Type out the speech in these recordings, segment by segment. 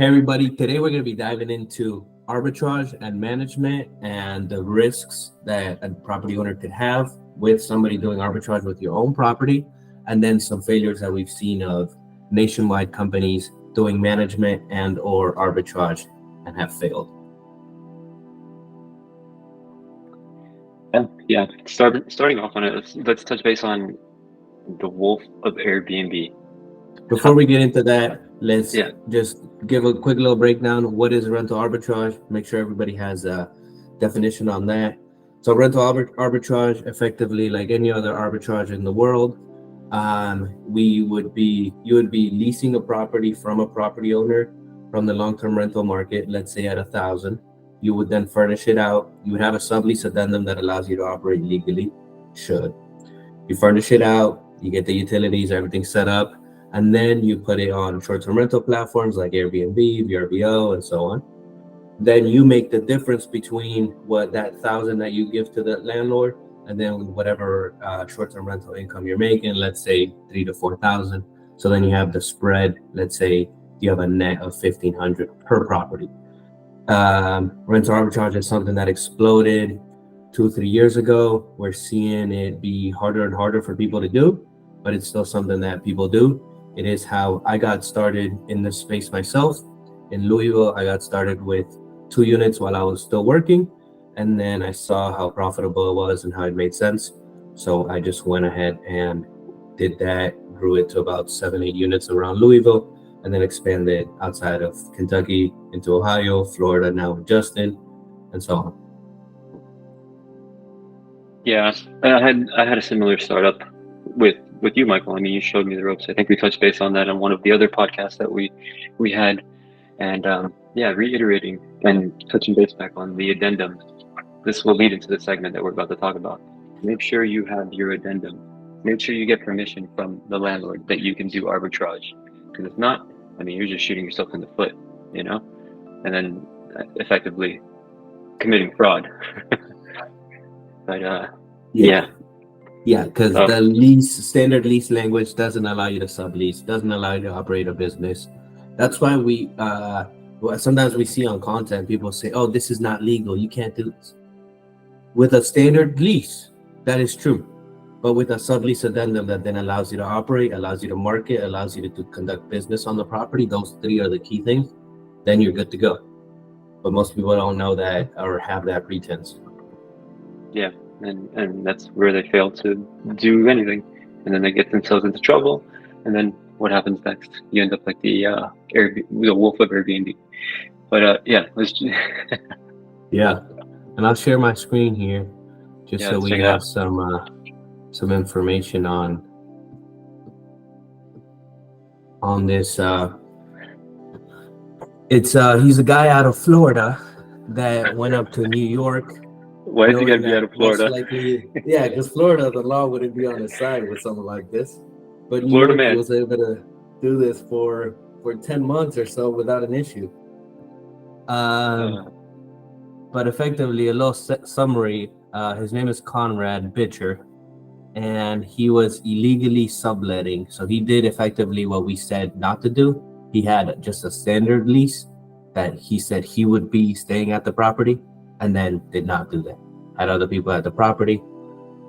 Hey everybody, today we're going to be diving into arbitrage and management and the risks that a property owner could have with somebody doing arbitrage with your own property, and then some failures that we've seen of nationwide companies doing management and or arbitrage and have failed. Yeah. Starting off on it, let's touch base on the Wolf of Airbnb. Before we get into that, let's just give a quick little breakdown. What is rental arbitrage? Make sure everybody has a definition on that. So rental arbitrage, effectively like any other arbitrage in the world, you would be leasing a property from a property owner from the long-term rental market, let's say at 1,000. You would then furnish it out. You would have a sublease addendum that allows you to operate legally. You furnish it out, you get the utilities, everything set up, and then you put it on short-term rental platforms like Airbnb, VRBO, and so on. Then you make the difference between what that 1,000 that you give to the landlord and then whatever short-term rental income you're making, let's say 3,000 to 4,000. So then you have the spread. Let's say you have a net of 1,500 per property. Rental arbitrage is something that exploded 2-3 years ago. We're seeing it be harder and harder for people to do, but it's still something that people do. It is how I got started in this space myself. In Louisville, I got started with 2 units while I was still working, and then I saw how profitable it was and how it made sense. So I just went ahead and did that, grew it to about 7-8 units around Louisville, and then expanded outside of Kentucky into Ohio, Florida, now with Justin, and so on. Yeah, I had a similar startup with you, Michael. I mean, you showed me the ropes. I think we touched base on that on one of the other podcasts that we had. And reiterating and touching base back on the addendum. This will lead into the segment that we're about to talk about. Make sure you have your addendum. Make sure you get permission from the landlord that you can do arbitrage. Because if not, I mean, you're just shooting yourself in the foot, and then effectively committing fraud. But because the standard lease language doesn't allow you to sublease, doesn't allow you to operate a business. That's why we sometimes we see on content people say, "Oh, this is not legal. You can't do this." With a standard lease, that is true, but with a sublease addendum that then allows you to operate, allows you to market, allows you to conduct business on the property, those 3 are the key things. Then you're good to go. But most people don't know that or have that pretense. Yeah, and that's where they fail to do anything, and then they get themselves into trouble, and then what happens next? You end up like the Wolf of Airbnb. But let's and I'll share my screen here just so we have some information on this. He's a guy out of Florida that went up to New York. Why is he gonna be out of Florida? Because Florida, the law wouldn't be on his side with something like this. But New Florida York man was able to do this for 10 months or so without an issue. But effectively, a little summary, his name is Konrad Bicher, and he was illegally subletting. So he did effectively what we said not to do. He had just a standard lease that he said he would be staying at the property, and then did not do that. Had other people at the property.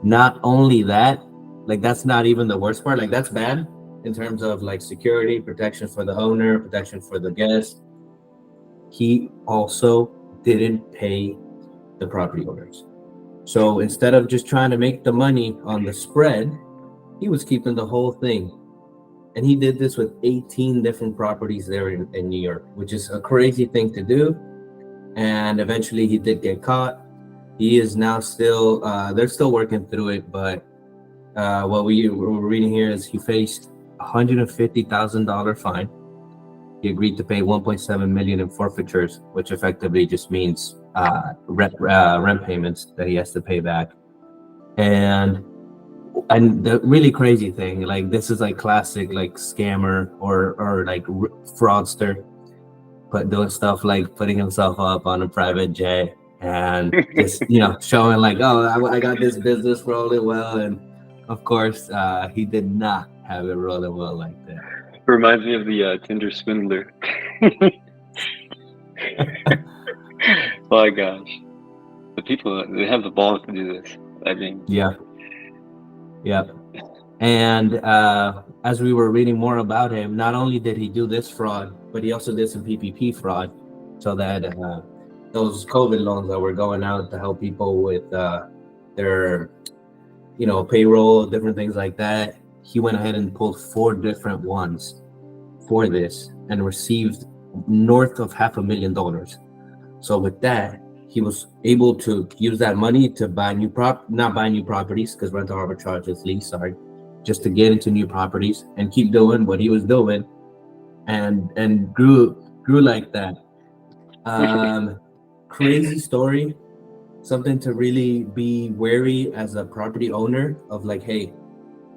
Not only that, like that's not even the worst part. Like that's bad in terms of like security, protection for the owner, protection for the guest. He also didn't pay the property owners. So instead of just trying to make the money on the spread, he was keeping the whole thing. And he did this with 18 different properties there in New York, which is a crazy thing to do. And eventually he did get caught. He is now still, they're still working through it, but what we're reading here is he faced $150,000 fine. He agreed to pay $1.7 million in forfeitures, which effectively just means rent payments that he has to pay back. And the really crazy thing, like this is like classic like scammer or like fraudster, but doing stuff like putting himself up on a private jet and just showing like, oh, I got this business rolling well, and of course he did not have it rolling well like that. Reminds me of the Tinder swindler. My gosh, the people, they have the balls to do this. I mean, Yeah. And as we were reading more about him, not only did he do this fraud, but he also did some PPP fraud, so that those COVID loans that were going out to help people with their, payroll, different things like that. He went ahead and pulled 4 different ones for this and received north of $500,000. So with that, he was able to use that money to buy not buy new properties, because rental arbitrage is lease, sorry, just to get into new properties and keep doing what he was doing, and grew like that. Crazy story, something to really be wary as a property owner of, like, hey,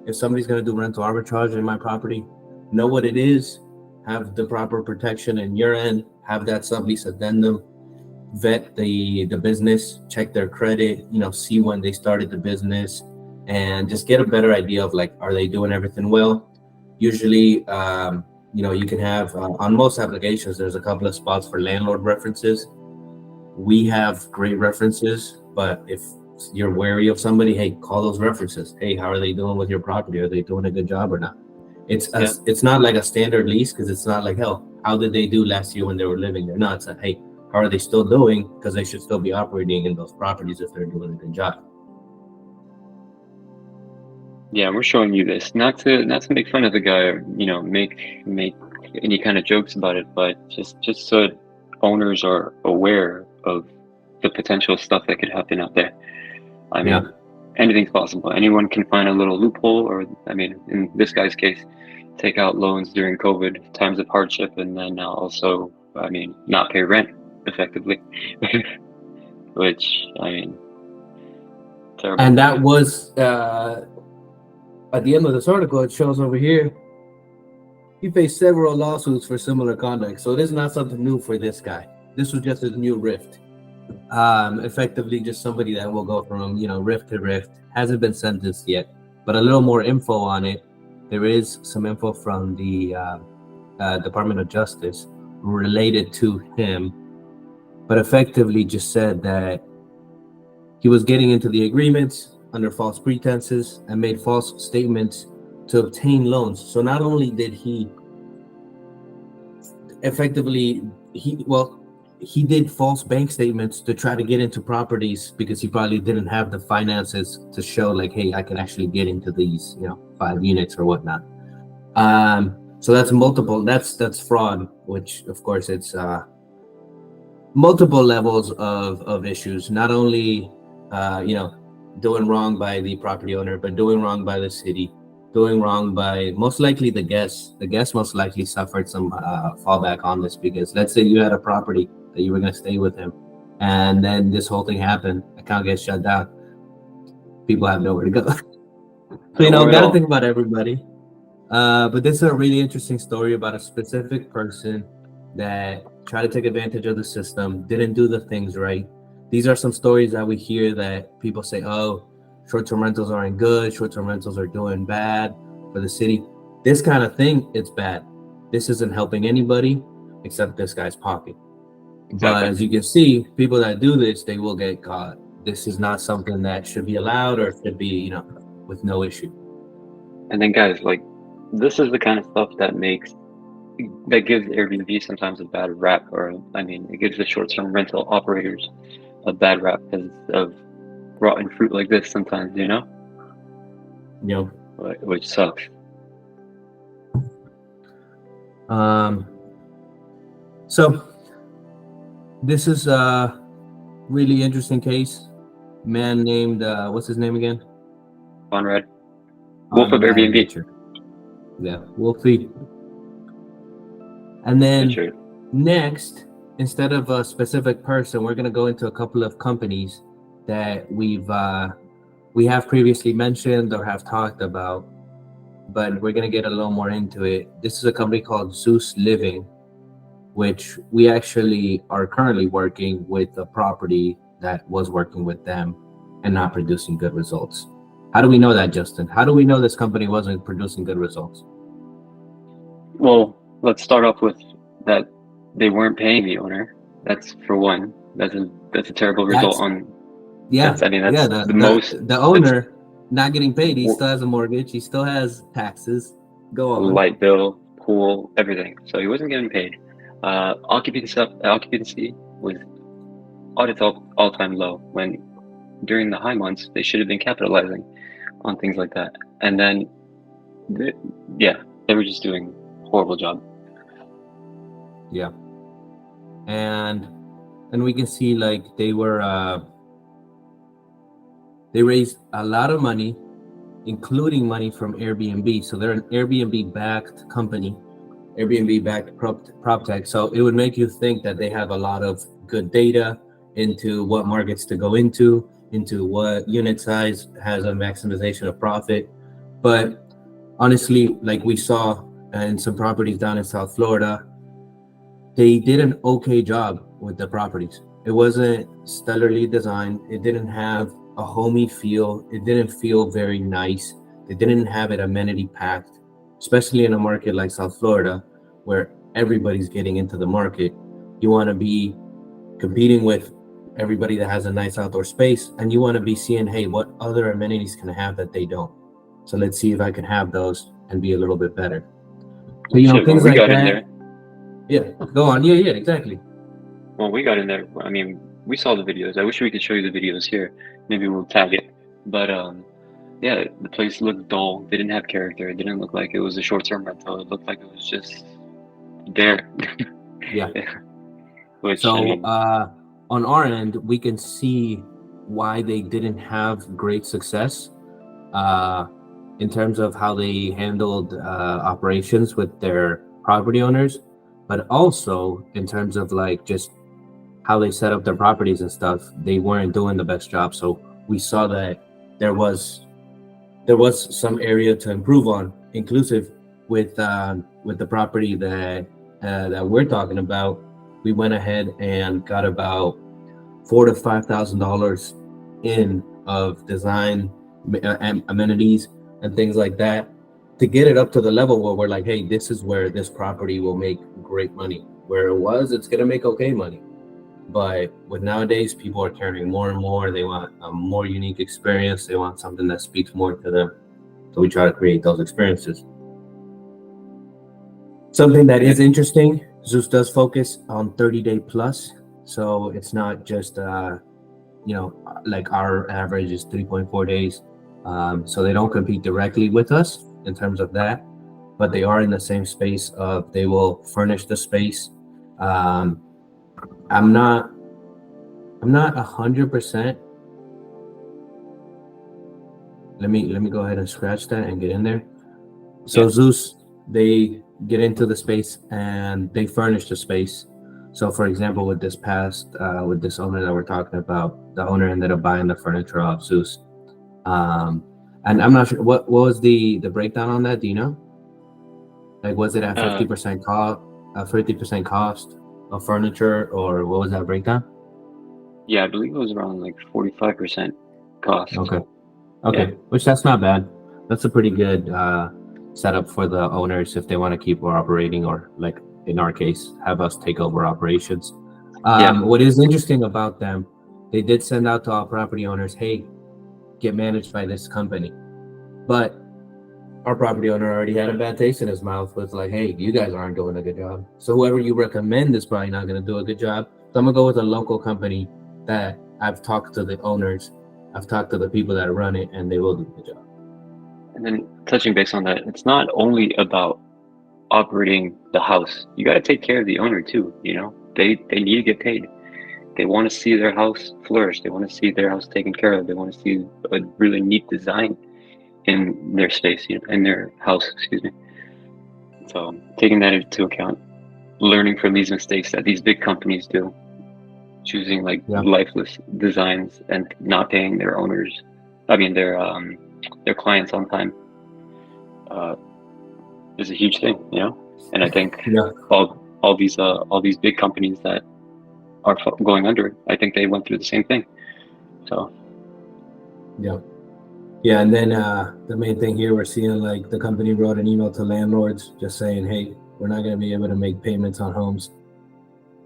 if somebody's going to do rental arbitrage in my property, know what it is, have the proper protection in your end, have that sublease addendum, vet the business, check their credit, see when they started the business, and just get a better idea of, like, are they doing everything well? Usually, you can have on most applications, there's a couple of spots for landlord references. We have great references, but if you're wary of somebody, hey, call those references. Hey, how are they doing with your property? Are they doing a good job or not? It's not like a standard lease, because it's not like, hell, how did they do last year when they were living there? No, it's like, hey, how are they still doing? Because they should still be operating in those properties if they're doing a good job. Yeah, we're showing you this not to make fun of the guy, or make any kind of jokes about it, but just so owners are aware of the potential stuff that could happen out there. I mean, anything's possible. Anyone can find a little loophole, or in this guy's case, take out loans during COVID times of hardship, and then also, not pay rent effectively, which terrible. And that was at the end of this article, it shows over here, he faced several lawsuits for similar conduct. So it is not something new for this guy. This was just his new rift. Effectively just somebody that will go from rift to rift. Hasn't been sentenced yet, but a little more info on it. There is some info from the Department of Justice related to him, but effectively just said that he was getting into the agreements under false pretenses and made false statements to obtain loans. So not only did he effectively, he did false bank statements to try to get into properties, because he probably didn't have the finances to show, like, hey, I can actually get into these 5 units or whatnot. So that's multiple, that's fraud, which of course it's multiple levels of issues, not only doing wrong by the property owner, but doing wrong by the city, doing wrong by most likely the guests. The guests most likely suffered some fallback on this, because let's say you had a property that you were going to stay with him, and then this whole thing happened, account gets shut down, people have nowhere to go. So gotta think about everybody. But this is a really interesting story about a specific person that tried to take advantage of the system, didn't do the things right. These are some stories that we hear that people say, oh, short-term rentals aren't good, short-term rentals are doing bad for the city. This kind of thing, it's bad. This isn't helping anybody except this guy's pocket. Exactly. But as you can see, people that do this, they will get caught. This is not something that should be allowed, or should be, with no issue. And then guys, like, this is the kind of stuff that gives Airbnb sometimes a bad rap, or it gives the short-term rental operators a bad rap because of rotten fruit like this sometimes, which sucks. So this is a really interesting case. Man named what's his name again? Konrad. Wolf of Airbnb. Bicher. Yeah, Wolfie. And then Bicher. Next, instead of a specific person, we're going to go into a couple of companies that we have previously mentioned or have talked about, but we're going to get a little more into it. This is a company called Zeus Living, which we actually are currently working with a property that was working with them and not producing good results. How do we know that, Justin? How do we know this company wasn't producing good results? Well, let's start off with that they weren't paying the owner. That's for one. That's a terrible result That's on. yeah, yeah. That's The the most. the That's owner not getting paid. He still has a mortgage. He still has taxes. Go on. light bill, pool, everything. So he wasn't getting paid. Occupancy was at its all-time low when during the high months they should have been capitalizing on things like that. And then, yeah, they were just doing a horrible job. Yeah, and we can see like they raised a lot of money, including money from Airbnb. So they're an Airbnb-backed company, Airbnb-backed prop tech. So it would make you think that they have a lot of good data into what markets to go into what unit size has a maximization of profit. But honestly, like we saw in some properties down in South Florida, they did an okay job with the properties. It wasn't stellarly designed. It didn't have a homey feel. It didn't feel very nice. They didn't have it amenity packed, especially in a market like South Florida, where everybody's getting into the market. You want to be competing with everybody that has a nice outdoor space, and you want to be seeing, hey, what other amenities can I have that they don't? So let's see if I can have those and be a little bit better. So, things like that. Yeah, go on. Yeah, exactly. Well, we got in there. I mean, we saw the videos. I wish we could show you the videos here. Maybe we'll tag it. But yeah, the place looked dull. They didn't have character. It didn't look like it was a short-term rental. It looked like it was just there. Yeah. Which, so I mean, on our end, we can see why they didn't have great success in terms of how they handled operations with their property owners, but also in terms of like just how they set up their properties and stuff. They weren't doing the best job. So we saw that there was some area to improve on, inclusive with the property that we're talking about. We went ahead and got about $4,000 to $5,000 in of design amenities and things like that to get it up to the level where we're like, hey, this is where this property will make great money. Where it was, it's gonna make okay money. But with nowadays, people are caring more and more. They want a more unique experience. They want something that speaks more to them. So we try to create those experiences. Something that is interesting, Zeus does focus on 30-day plus. So it's not just, like our average is 3.4 days. So they don't compete directly with us in terms of that, but they are in the same space of they will furnish the space. I'm not 100%. Let me go ahead and scratch that and get in there. So Zeus, they get into the space and they furnish the space. So for example, with this owner that we're talking about, the owner ended up buying the furniture off Zeus. And I'm not sure what was the breakdown on that. Do you know? Like, was it at 50% cost, 50% cost of furniture, or what was that breakdown? Yeah, I believe it was around like 45% cost. Okay, yeah. Which that's not bad. That's a pretty good setup for the owners if they want to keep operating, or like in our case, have us take over operations. What is interesting about them, they did send out to all property owners, hey, get managed by this company. But our property owner already had a bad taste in his mouth with like, hey, you guys aren't doing a good job. So whoever you recommend is probably not going to do a good job. So I'm going to go with a local company that I've talked to the owners, I've talked to the people that run it, and they will do a good job. And then touching base on that, it's not only about operating the house. You got to take care of the owner too. They need to get paid. They want to see their house flourish. They want to see their house taken care of. They want to see a really neat design in their space, in their house, excuse me. So taking that into account, learning from these mistakes that these big companies do, choosing lifeless designs and not paying their owners, their clients on time, is a huge thing, And I think all these big companies that are going under, I think they went through the same thing. So yeah, and then the main thing here, we're seeing like the company wrote an email to landlords just saying, hey, we're not going to be able to make payments on homes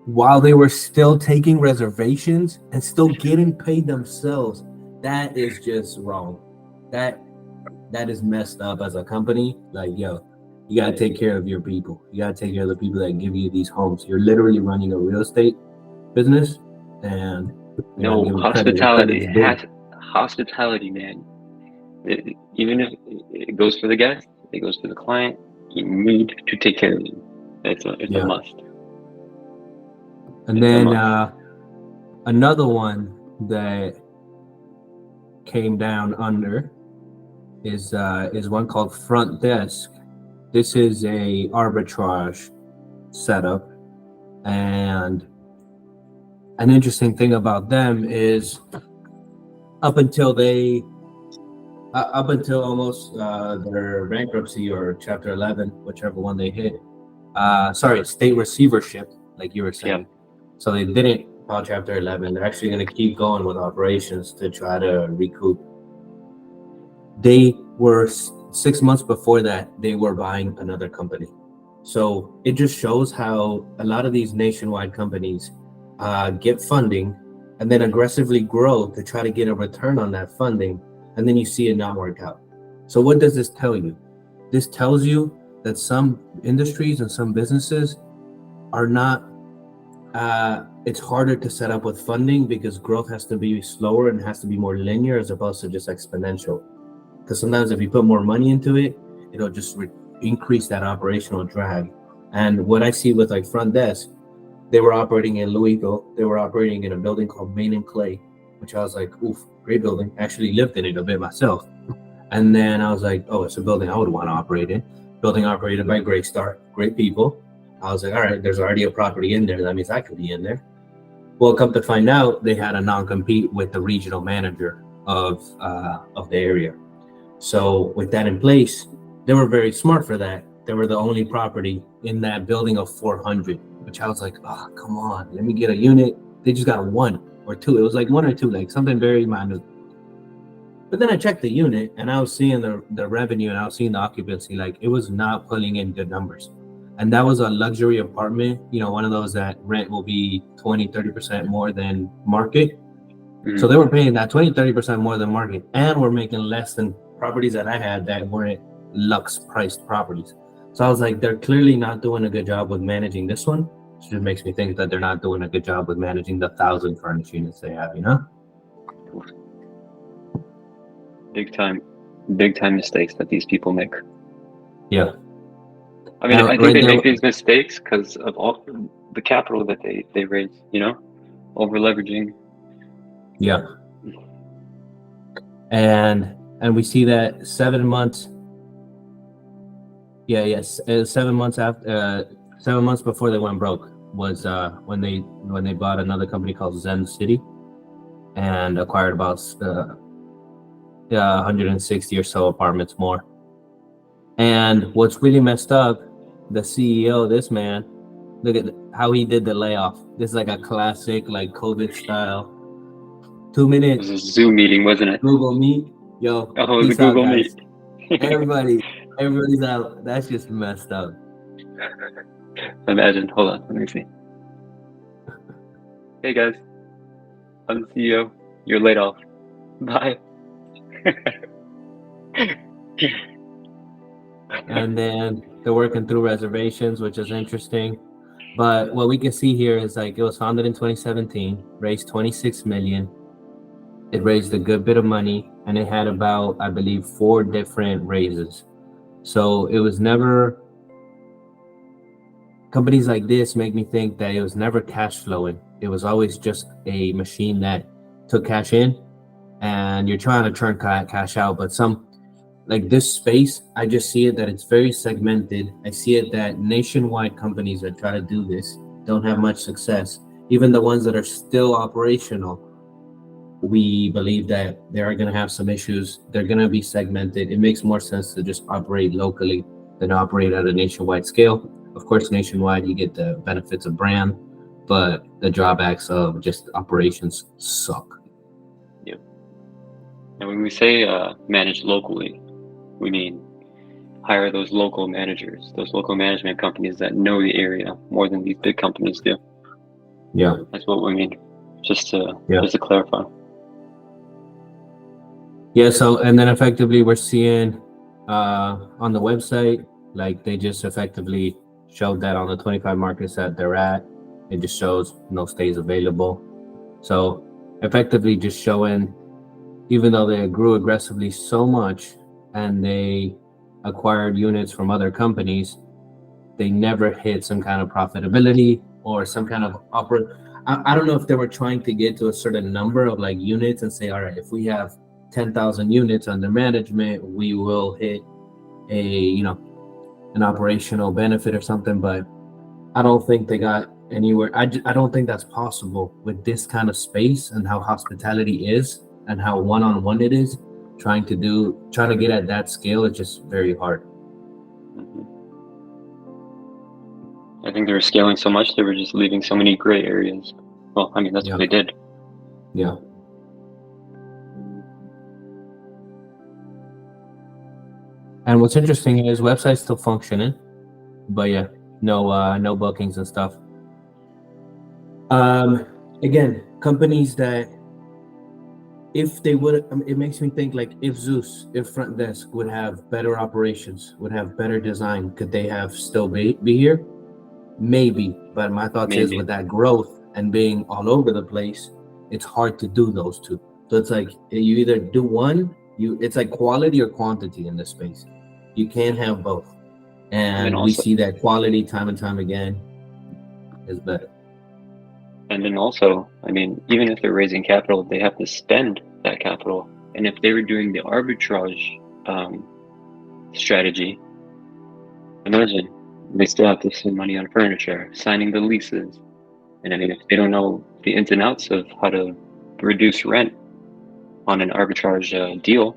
while they were still taking reservations and still getting paid themselves. That is just wrong. That is messed up as a company. Like, yo, you gotta take care of your people. You gotta take care of the people that give you these homes. You're literally running a real estate business, and you're not No, giving credit. Your hospitality credit's due. has hospitality, man. Even if it goes for the guest, it goes for the client. You need to take care of them. It's a Yeah. must. And It's a then must. another one that came down under is one called Frontdesk. This is a arbitrage setup, and an interesting thing about them is up until almost their bankruptcy or Chapter 11, whichever one they hit. State receivership, like you were saying. Yeah. So they didn't file Chapter 11. They're actually going to keep going with operations to try to recoup. They were 6 months before that, they were buying another company. So it just shows how a lot of these nationwide companies get funding and then aggressively grow to try to get a return on that funding, and then you see it not work out. So what does this tell you? This tells you that some industries and some businesses are not, it's harder to set up with funding because growth has to be slower and has to be more linear as opposed to just exponential. Because sometimes if you put more money into it, it'll just increase that operational drag. And what I see with like Frontdesk, they were operating in Louisville. They were operating in a building called Main and Clay, which I was like, oof, great building. Actually lived in it a bit myself. And then I was like, oh, it's a building I would want to operate in. Building operated by Greystar, great people. I was like, all right, there's already a property in there. That means I could be in there. Well, come to find out, they had a non-compete with the regional manager of the area. So with that in place, they were very smart for that. They were the only property in that building of 400, which I was like, oh, come on, let me get a unit. They just got one or two. It was like one or two, like something very minute. But then I checked the unit and I was seeing the revenue and I was seeing the occupancy, like it was not pulling in good numbers. And that was a luxury apartment, one of those that rent will be 20-30% more than market. Mm. So they were paying that 20-30% more than market, and we're making less than properties that I had that weren't lux priced properties. So I was like, they're clearly not doing a good job with managing this one. Which just makes me think that they're not doing a good job with managing the 1,000 furnished units they have, Big time mistakes that these people make. Yeah. I mean, I think right they there, make these mistakes because of all the capital that they raise, over leveraging. Yeah. And we see that 7 months. Yes, 7 months after, 7 months before they went broke was when they bought another company called Zen City and acquired about 160 or so apartments more. And what's really messed up, the CEO, this man, look at how he did the layoff. This is like a classic, like COVID style. 2 It minutes. was a Zoom meeting, wasn't it? Google Meet. Yo, Oh, it was a peace out, Google guys. Meet. Everybody's out. That's just messed up. Imagine. Hold on. Let me see. Hey guys, I'm the CEO. You're laid off. Bye. And then they're working through reservations, which is interesting. But what we can see here is like it was founded in 2017, raised 26 million. It raised a good bit of money, and it had about, I believe, 4 different raises. So it was never, companies like this make me think that it was never cash flowing. It was always just a machine that took cash in and you're trying to turn cash out. But like this space, I just see it that it's very segmented. I see it that nationwide companies that try to do this don't have much success. Even the ones that are still operational, we believe that they are going to have some issues. They're going to be segmented. It makes more sense to just operate locally than operate at a nationwide scale. Of course, nationwide, you get the benefits of brand, but the drawbacks of just operations suck. Yep. And when we say manage locally, we mean hire those local managers, those local management companies that know the area more than these big companies do. Yeah. That's what we mean. Just to clarify. Yeah. So, and then effectively we're seeing on the website, like they just effectively showed that on the 25 markets that they're at, it just shows no stays available. So effectively just showing, even though they grew aggressively so much and they acquired units from other companies, they never hit some kind of profitability or some kind of I don't know if they were trying to get to a certain number of like units and say, all right, if we have 10,000 units under management, we will hit a, an operational benefit or something. But I don't think they got anywhere. I don't think that's possible with this kind of space and how hospitality is and how one-on-one it is. Trying to get at that scale is just very hard. I think they were scaling so much, they were just leaving so many gray areas. Well, I mean, that's what they did. Yeah. And what's interesting is website's still functioning, but yeah, no bookings and stuff. Again, companies that, if they would, it makes me think like if Frontdesk would have better operations, would have better design, could they have still be here? Maybe, but my thoughts is with that growth and being all over the place, it's hard to do those two. So it's like you either do one, it's like quality or quantity in this space. You can't have both, and we see that quality time and time again is better. And then also, I mean, even if they're raising capital, they have to spend that capital. And if they were doing the arbitrage strategy, imagine they still have to spend money on furniture, signing the leases. And I mean, if they don't know the ins and outs of how to reduce rent on an arbitrage deal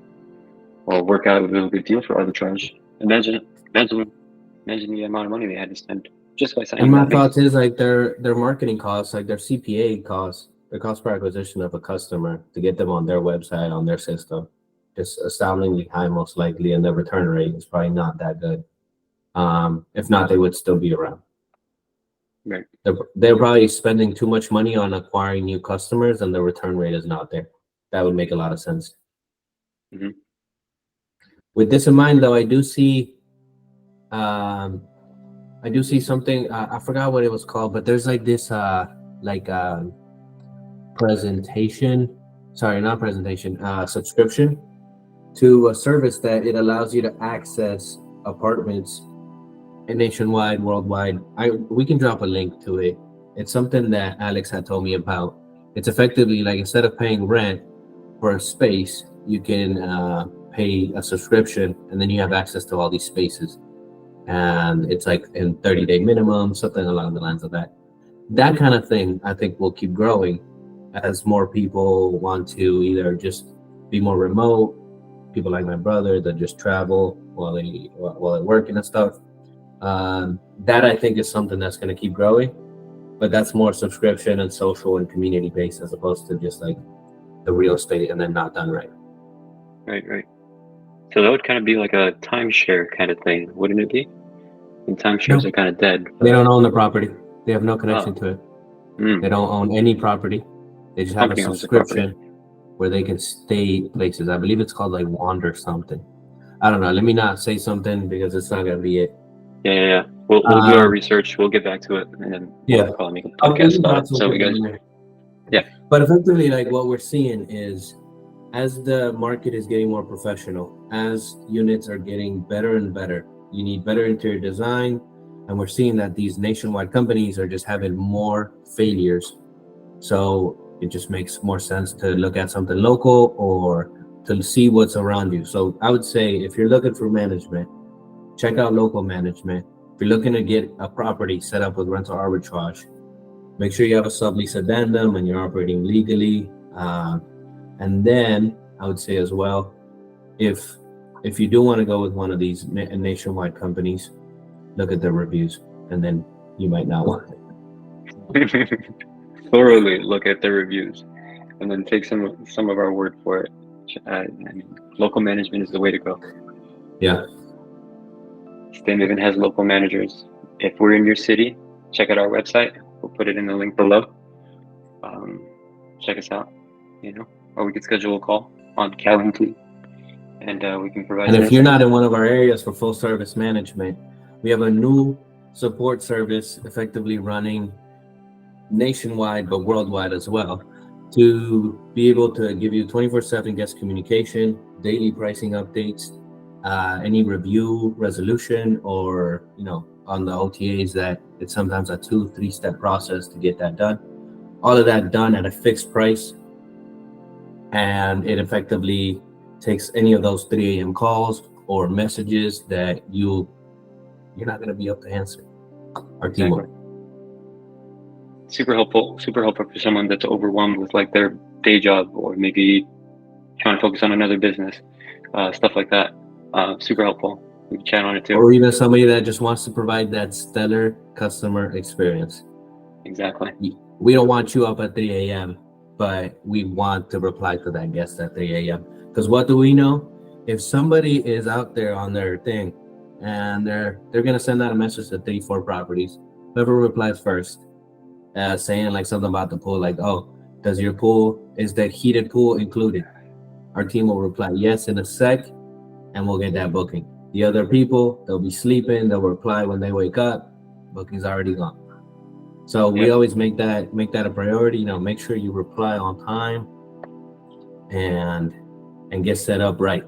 or work out a really good deal for arbitrage, imagine the amount of money they had to spend just by signing. And my thoughts is like their marketing costs, like their CPA costs, the cost per acquisition of a customer to get them on their website, on their system, just astoundingly high, most likely, and the return rate is probably not that good. If not, they would still be around. Right. They're probably spending too much money on acquiring new customers, and the return rate is not there. That would make a lot of sense. Mm-hmm. With this in mind, though, I do see something. I forgot what it was called, but there's like this presentation. Sorry, not presentation. Subscription to a service that it allows you to access apartments nationwide, worldwide. We can drop a link to it. It's something that Alex had told me about. It's effectively like instead of paying rent for a space, you can pay a subscription, and then you have access to all these spaces. And it's like in 30-day minimum, something along the lines of that. That kind of thing, I think, will keep growing as more people want to either just be more remote. People like my brother that just travel while they're working and stuff. That I think is something that's going to keep growing, but that's more subscription and social and community based as opposed to just like the real estate and then not done right. Right. So that would kind of be like a timeshare kind of thing, wouldn't it be? And timeshares are kind of dead. But they don't own the property. They have no connection to it. They don't own any property. They just have a subscription where they can stay places. I believe it's called like Wander something. I don't know. Let me not say something because it's not going to be it. Yeah. We'll do our research. We'll get back to it, and then we'll probably make a podcast about it. So you guys, But effectively, like what we're seeing is, as the market is getting more professional, as units are getting better and better, you need better interior design, and we're seeing that these nationwide companies are just having more failures. So it just makes more sense to look at something local or to see what's around you. So I would say if you're looking for management, check out local management. If you're looking to get a property set up with rental arbitrage, make sure you have a sublease addendum and you're operating legally. And then I would say as well, if you do want to go with one of these nationwide companies, look at their reviews, and then you might not want it. Thoroughly look at their reviews, and then take some of our word for it. I mean, local management is the way to go. Yeah. Maven has local managers. If we're in your city, check out our website. We'll put it in the link below. check us out, or we could schedule a call on Calendly, and we can provide. And if you're not in one of our areas for full service management, we have a new support service effectively running nationwide, but worldwide as well, to be able to give you 24/7 guest communication, daily pricing updates, any review resolution, or on the OTAs that it's sometimes a 2-3 step process to get that done. All of that done at a fixed price, and it effectively takes any of those 3 a.m. calls or messages that you're not going to be able to answer. Our team will. Super helpful for someone that's overwhelmed with like their day job, or maybe trying to focus on another business, stuff like that. Super helpful. We can chat on it too. Or even somebody that just wants to provide that stellar customer experience. Exactly. We don't want you up at 3 a.m., but we want to reply to that guest at 3 a.m. Because what do we know? If somebody is out there on their thing and they're going to send out a message to 3-4 properties, whoever replies first, saying like something about the pool, like, oh, is that heated pool included? Our team will reply yes in a sec, and we'll get that booking. The other people, they'll be sleeping, they'll reply when they wake up, booking's already gone. So we always make that a priority. Make sure you reply on time and get set up right.